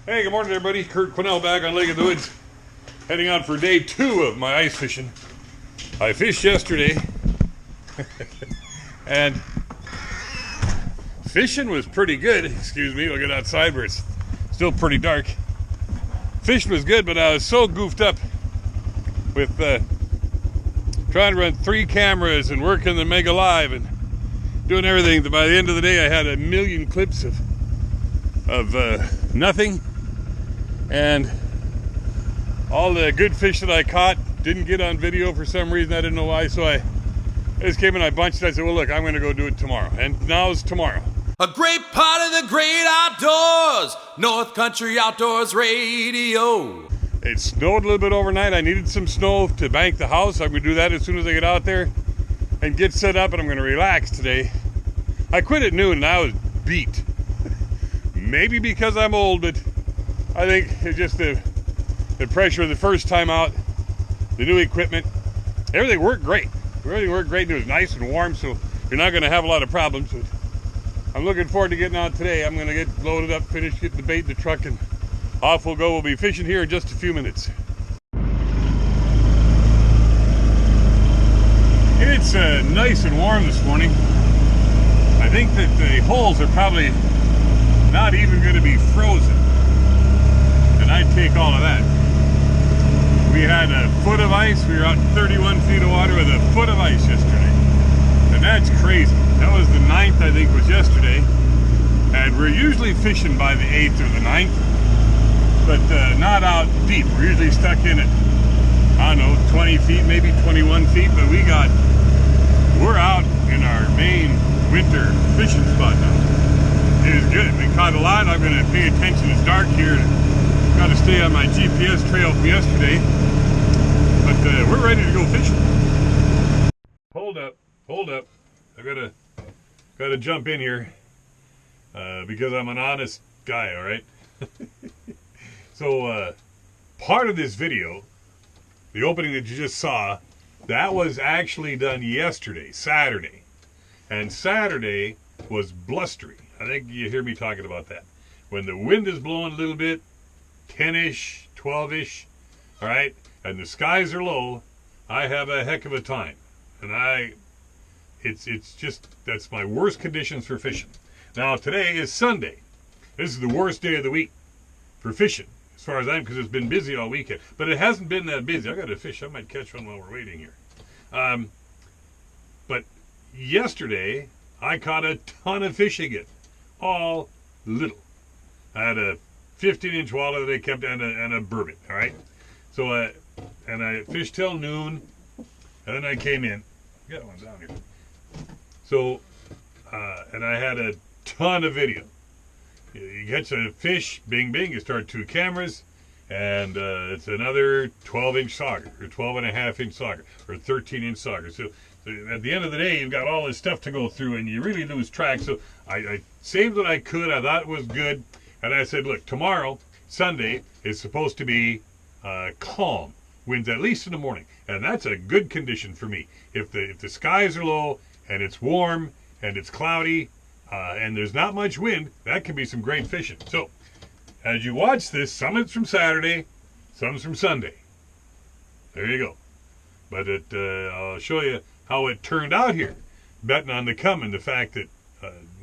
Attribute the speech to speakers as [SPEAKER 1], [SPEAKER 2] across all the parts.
[SPEAKER 1] Hey, good morning everybody. Kurt Quinnell back on Lake of the Woods. Heading out for day 2 of my ice fishing. I fished yesterday and fishing was pretty good. Excuse me, I'll get outside where it's still pretty dark. Fishing was good, but I was so goofed up with trying to run 3 cameras and working the Mega Live and doing everything that by the end of the day I had a million clips of nothing. And all the good fish that I caught didn't get on video for some reason. I didn't know why. So I just came and I bunched it. I said, well, look, I'm going to go do it tomorrow. And now's tomorrow.
[SPEAKER 2] A great part of the great outdoors, North Country Outdoors Radio.
[SPEAKER 1] It snowed a little bit overnight. I needed some snow to bank the house. I'm going to do that as soon as I get out there and get set up, and I'm going to relax today. I quit at noon and I was beat. Maybe because I'm old, but I think it's just the pressure of the first time out, the new equipment. Everything worked great. Everything worked great and it was nice and warm, so you're not going to have a lot of problems. But I'm looking forward to getting out today. I'm going to get loaded up, finish getting the bait in the truck, and off we'll go. We'll be fishing here in just a few minutes. It's nice and warm this morning. I think that the holes are probably not even going to be frozen. And I'd take all of that. We had a foot of ice. We were out 31 feet of water with a foot of ice yesterday. And that's crazy. That was the 9th, I think, was yesterday. And we're usually fishing by the 8th or the 9th. But not out deep. We're usually stuck in it, I don't know, 20 feet, maybe 21 feet. But we're out in our main winter fishing spot now. It is good. We caught a lot. I'm going to pay attention. It's dark here. Got to stay on my GPS trail from yesterday. But we're ready to go fishing. Hold up. I gotta jump in here because I'm an honest guy. All right. So part of this video, the opening that you just saw, that was actually done yesterday, Saturday, and Saturday was blustery. I think you hear me talking about that. When the wind is blowing a little bit, 10-ish, 12-ish, all right, and the skies are low, I have a heck of a time. And it's just, that's my worst conditions for fishing. Now, today is Sunday. This is the worst day of the week for fishing, as far as because it's been busy all weekend. But it hasn't been that busy. I got to fish. I might catch one while we're waiting here. But yesterday, I caught a ton of fish again. All little. I had a 15-inch walleye that I kept and a burbot, all right? So, and I fished till noon, and then I came in. Got one down here. So, and I had a ton of video. You catch a fish, bing, bing, you start 2 cameras, and it's another 12-inch sauger, or 12.5-inch sauger, or 13-inch sauger. So at the end of the day, you've got all this stuff to go through, and you really lose track. So I saved what I could. I thought it was good. And I said, look, tomorrow, Sunday, is supposed to be calm. Winds at least in the morning. And that's a good condition for me. If the skies are low, and it's warm, and it's cloudy, and there's not much wind, that can be some great fishing. So, as you watch this, some of it's from Saturday, some's from Sunday. There you go. But I'll show you how it turned out here. Betting on the come and the fact that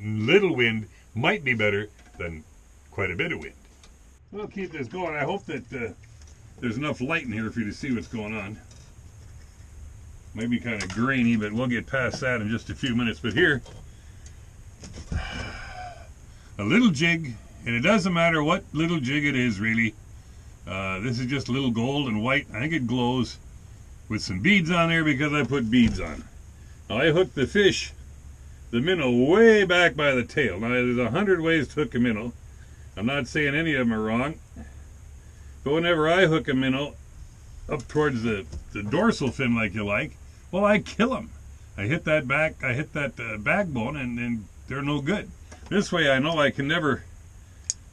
[SPEAKER 1] little wind might be better than quite a bit of wind. We'll keep this going. I hope that there's enough light in here for you to see what's going on. Might be kind of grainy, but we'll get past that in just a few minutes. But here, a little jig, and it doesn't matter what little jig it is, really. This is just a little gold and white. I think it glows with some beads on there because I put beads on. Now, I hooked the fish, the minnow, way back by the tail. Now, there's 100 ways to hook a minnow. I'm not saying any of them are wrong. But whenever I hook a minnow up towards the dorsal fin like you like, well, I kill them. I hit that backbone, and they're no good. This way I know I can never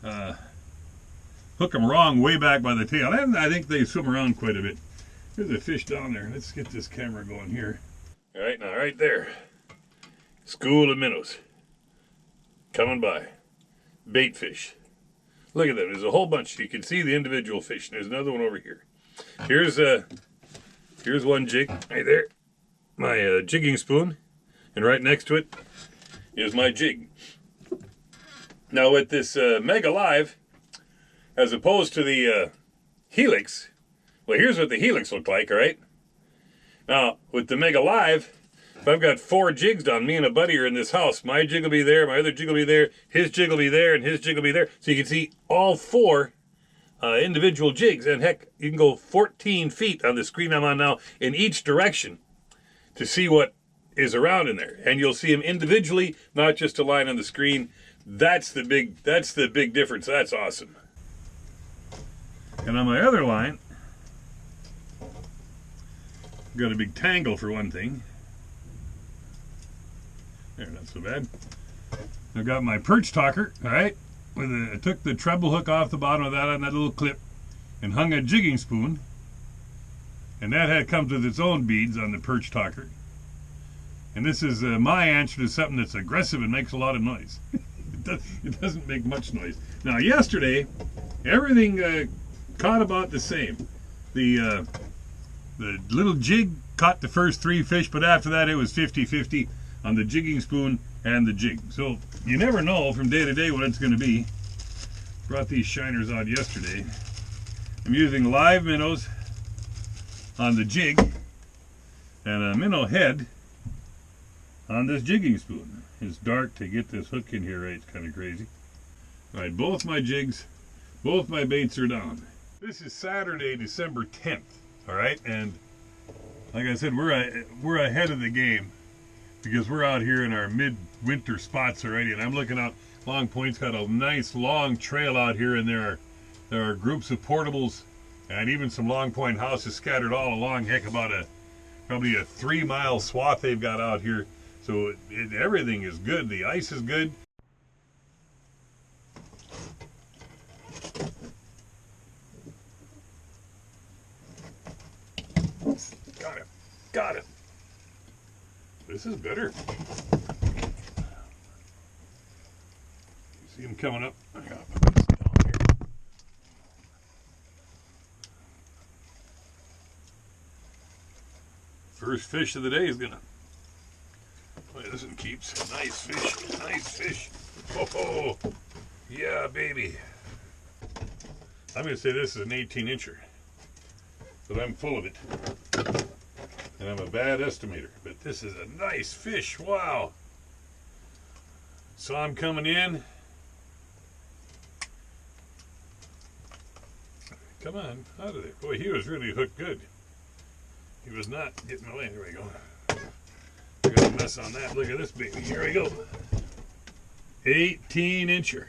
[SPEAKER 1] hook them wrong way back by the tail. And I think they swim around quite a bit. There's a fish down there. Let's get this camera going here. All right, now right there. School of minnows. Coming by. Bait fish. Look at that. There's a whole bunch. You can see the individual fish. There's another one over here. Here's one jig right there. My jigging spoon. And right next to it is my jig. Now with this Mega Live, as opposed to the Helix, well, here's what the Helix looked like, all right? Now, with the Mega Live, if I've got 4 jigs on, me and a buddy are in this house, my jig will be there, my other jig will be there, his jig will be there, and his jig will be there. So you can see all 4 individual jigs. And heck, you can go 14 feet on the screen I'm on now in each direction to see what is around in there. And you'll see them individually, not just a line on the screen. That's the big difference. That's awesome. And on my other line, got a big tangle for one thing. There, not so bad. I've got my perch talker, all right? I took the treble hook off the bottom of that on that little clip and hung a jigging spoon. And that comes with its own beads on the perch talker. And this is my answer to something that's aggressive and makes a lot of noise. It doesn't make much noise. Now, yesterday, everything caught about the same. The little jig caught the first 3 fish, but after that it was 50-50 on the jigging spoon and the jig. So you never know from day to day what it's going to be. Brought these shiners out yesterday. I'm using live minnows on the jig and a minnow head on this jigging spoon. It's dark to get this hook in here right. It's kind of crazy. All right, both my jigs, both my baits are down. This is Saturday, December 10th. All right, and like I said, we're ahead of the game because we're out here in our mid-winter spots already, and I'm looking out. Long Point's got a nice long trail out here, and there are groups of portables and even some Long Point houses scattered all along. Heck, probably a 3-mile swath they've got out here. So everything is good. The ice is good. Got it. This is better. You see him coming up? I gotta put this down here. First fish of the day is gonna. Boy, this one keeps. Nice fish. Nice fish. Oh, yeah, baby. I'm gonna say this is an 18-incher, but I'm full of it. And I'm a bad estimator, but this is a nice fish. Wow. Saw him coming in. Come on, out of there. Boy, he was really hooked good. He was not getting away. Here we go. I got a mess on that. Look at this baby. Here we go. 18-incher.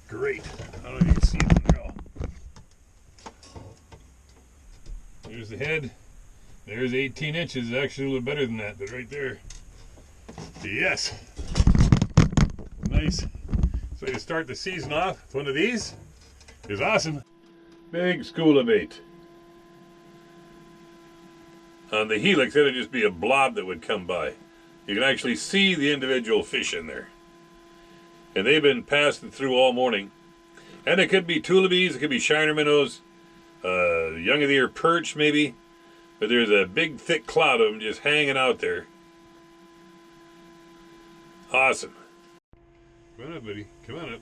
[SPEAKER 1] Great. I don't know if you can see it in there all. There's the head. There's 18 inches. It's actually a little better than that, but right there. Yes. Nice. So you start the season off with one of these. Is awesome. Big school of bait. On the Helix, it'd just be a blob that would come by. You can actually see the individual fish in there. And they've been passing through all morning. And it could be tulipies, it could be shiner minnows, young of the year perch maybe. But there's a big thick cloud of them just hanging out there. Awesome. Come on up, buddy. Come on up.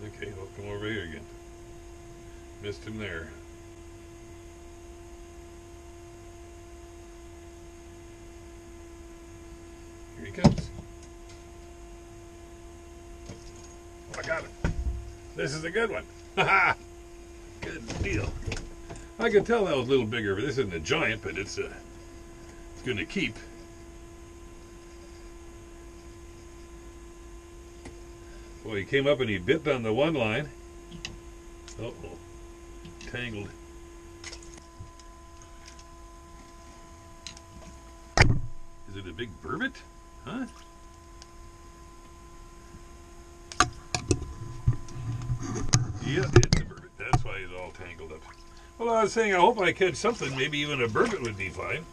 [SPEAKER 1] Okay, we'll come over here again. Missed him there. Here he comes. I got it. This is a good one. Haha! Good deal. I could tell that was a little bigger, but this isn't a giant, but it's going to keep. Well, he came up and he bit on the one line. Uh-oh. Tangled. Is it a big burbot? Huh? Yeah, it's a burbot. That's why he's all tangled up. Well, I was saying I hope I catch something. Maybe even a burbot would be fine.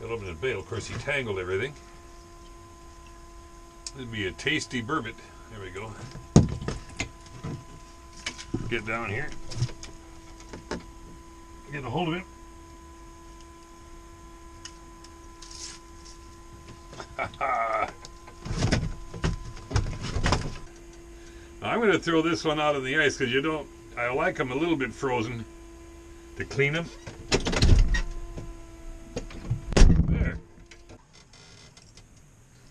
[SPEAKER 1] Got open the bail. Of course, he tangled everything. It'd be a tasty burbot. There we go. Get down here. Get a hold of it. I'm going to throw this one out on the ice because I like them a little bit frozen to clean them. There.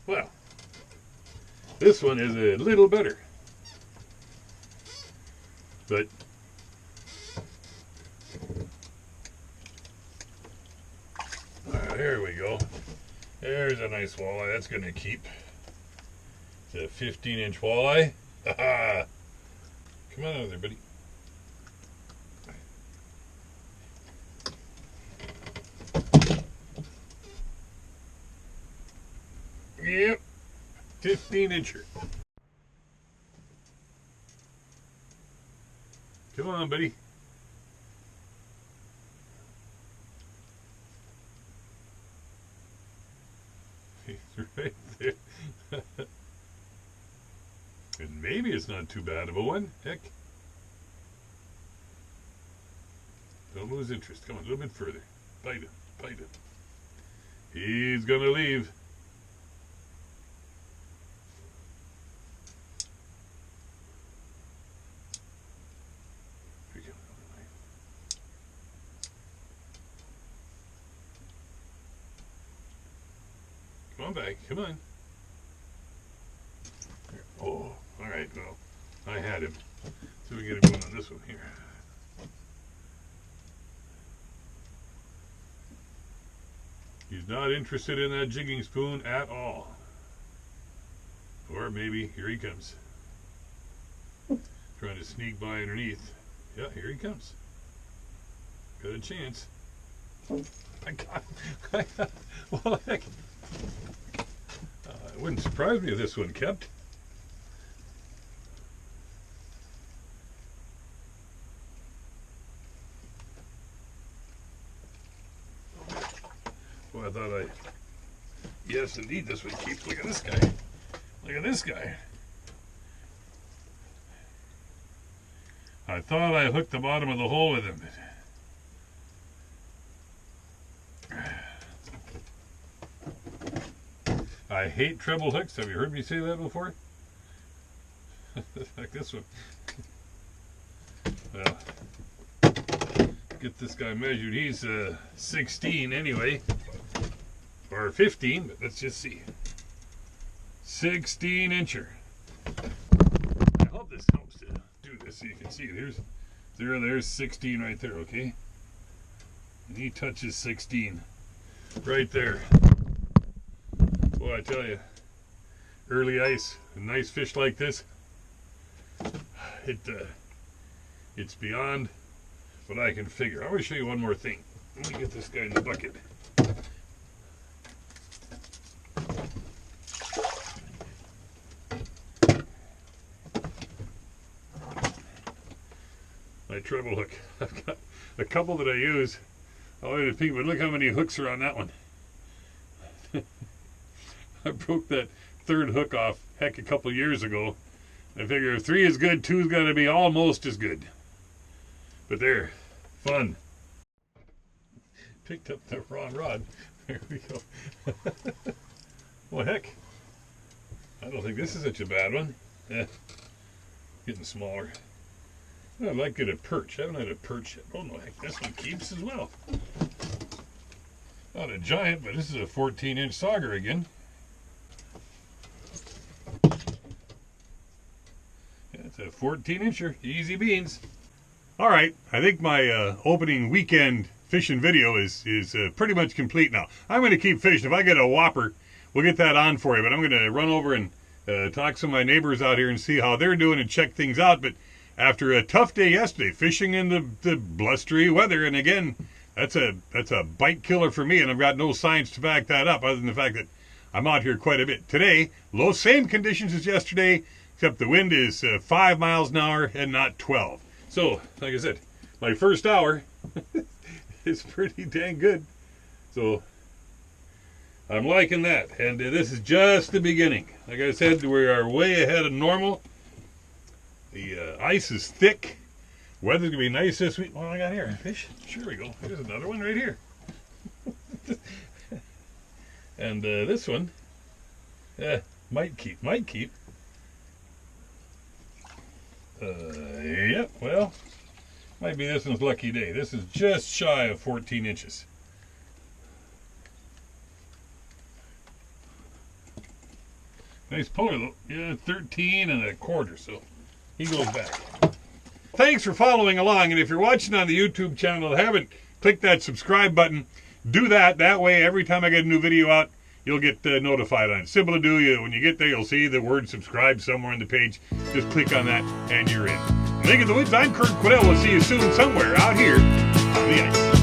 [SPEAKER 1] Well, this one is a little better. But there we go. There's a nice walleye. That's going to keep. It's a 15-inch walleye. Come on out of there, buddy. Yep. 15-incher. Come on, buddy. He's right there. And maybe it's not too bad of a one. Heck. Don't lose interest. Come on, a little bit further. Bite it. Bite it. He's going to leave. Come on back. Come on. Here. Oh, all right. Well, I had him. So we get him going on this one here. He's not interested in that jigging spoon at all. Or maybe, here he comes. Trying to sneak by underneath. Yeah, here he comes. Got a chance. I got well, heck. It wouldn't surprise me if this one kept. Well, I thought yes, indeed, this would keep. Look at this guy. Look at this guy. I thought I hooked the bottom of the hole with him. I hate treble hooks. Have you heard me say that before? Like this one. Well, get this guy measured. He's 16 anyway. Or 15, but let's just see. 16-incher. I hope this helps to do this so you can see. There's 16 right there, okay? And he touches 16 right there. Boy, I tell you, early ice, a nice fish like this, it's beyond what I can figure. I want to show you one more thing. Let me get this guy in the bucket. My treble hook. I've got a couple that I use. I wanted to think, but look how many hooks are on that one. I broke that third hook off, heck, a couple years ago. I figure if 3 is good, 2's got to be almost as good. But there, fun. Picked up the wrong rod. There we go. Well, heck, I don't think this is such a bad one. Getting smaller. I'd like to get a perch. I haven't had a perch yet. Oh no, heck, this one keeps as well. Not a giant, but this is a 14-inch Sauger again. It's a 14-incher. Easy beans. All right, I think my opening weekend fishing video is pretty much complete now. I'm going to keep fishing. If I get a whopper, we'll get that on for you. But I'm going to run over and talk to some of my neighbors out here and see how they're doing and check things out. But after a tough day yesterday, fishing in the blustery weather, and again, that's a bite killer for me, and I've got no science to back that up other than the fact that I'm out here quite a bit. Today, same conditions as yesterday, except the wind is 5 miles an hour and not 12. So, like I said, my first hour is pretty dang good. So, I'm liking that. And this is just the beginning. Like I said, we are way ahead of normal. The ice is thick. Weather's going to be nice this week. What do I got here? Fish? Sure we go. Here's another one right here. And this one, might keep. Yeah, well, might be this one's lucky day. This is just shy of 14 inches. Nice puller though. Yeah, 13 and a quarter, so he goes back. Thanks for following along, and if you're watching on the YouTube channel and haven't clicked that subscribe button, do that. That way, every time I get a new video out, you'll get notified on it. Simple to do. When you get there, you'll see the word subscribe somewhere on the page. Just click on that, and you're in. Lake in the Woods, I'm Kurt Quiddell. We'll see you soon somewhere out here on the ice.